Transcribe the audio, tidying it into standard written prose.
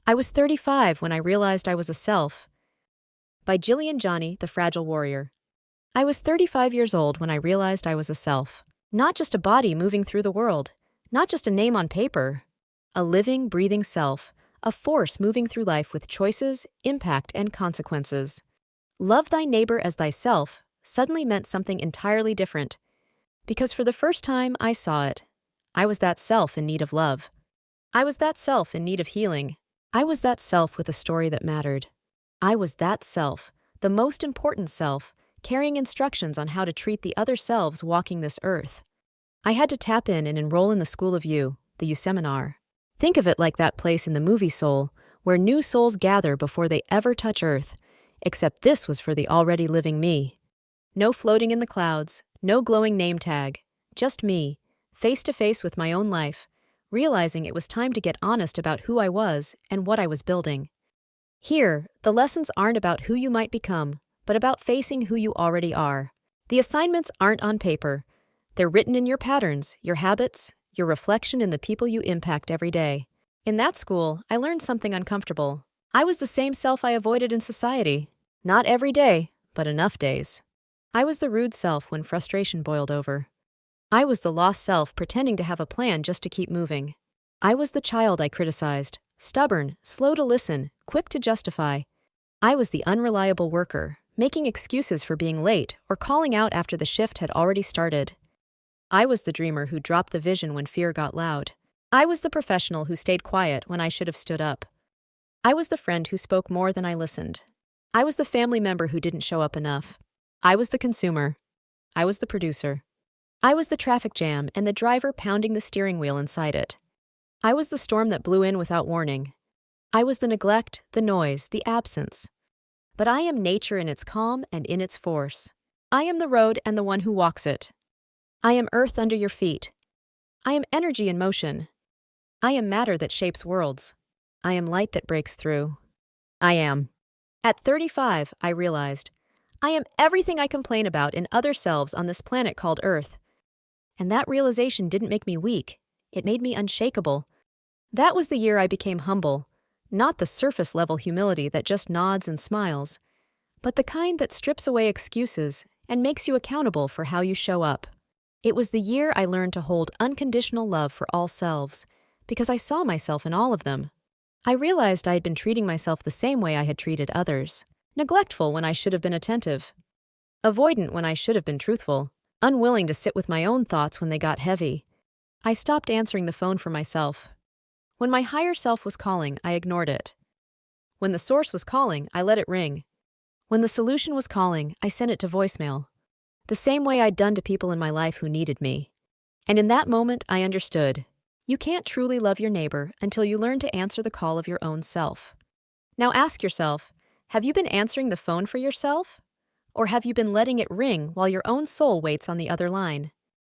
I was 35 when I realized I was a self. By Jillian Johnny, the Fragile Warrior. I was 35 years old when I realized I was a self. Not just a body moving through the world. Not just a name on paper. A living, breathing self. A force moving through life with choices, impact, and consequences. Love thy neighbor as thyself suddenly meant something entirely different. Because for the first time, I saw it. I was that self in need of love. I was that self in need of healing. I was that self with a story that mattered. I was that self, the most important self, carrying instructions on how to treat the other selves walking this earth. I had to tap in and enroll in the School of You, the Youseminar. Think of it like that place in the movie Soul, where new souls gather before they ever touch earth, except this was for the already living me. No floating in the clouds, no glowing name tag, just me, face to face with my own life, realizing it was time to get honest about who I was and what I was building. Here, the lessons aren't about who you might become, but about facing who you already are. The assignments aren't on paper. They're written in your patterns, your habits, your reflection in the people you impact every day. In that school, I learned something uncomfortable. I was the same self I avoided in society. Not every day, but enough days. I was the rude self when frustration boiled over. I was the lost self pretending to have a plan just to keep moving. I was the child I criticized, stubborn, slow to listen, quick to justify. I was the unreliable worker, making excuses for being late or calling out after the shift had already started. I was the dreamer who dropped the vision when fear got loud. I was the professional who stayed quiet when I should have stood up. I was the friend who spoke more than I listened. I was the family member who didn't show up enough. I was the consumer. I was the producer. I was the traffic jam and the driver pounding the steering wheel inside it. I was the storm that blew in without warning. I was the neglect, the noise, the absence. But I am nature in its calm and in its force. I am the road and the one who walks it. I am earth under your feet. I am energy in motion. I am matter that shapes worlds. I am light that breaks through. I am. At 35, I realized, I am everything I complain about in other selves on this planet called Earth. And that realization didn't make me weak. It made me unshakable. That was the year I became humble, not the surface-level humility that just nods and smiles, but the kind that strips away excuses and makes you accountable for how you show up. It was the year I learned to hold unconditional love for all selves, because I saw myself in all of them. I realized I had been treating myself the same way I had treated others, neglectful when I should have been attentive, avoidant when I should have been truthful, unwilling to sit with my own thoughts when they got heavy. I stopped answering the phone for myself. When my higher self was calling, I ignored it. When the source was calling, I let it ring. When the solution was calling, I sent it to voicemail. The same way I'd done to people in my life who needed me. And in that moment, I understood. You can't truly love your neighbor until you learn to answer the call of your own self. Now ask yourself, have you been answering the phone for yourself? Or have you been letting it ring while your own soul waits on the other line?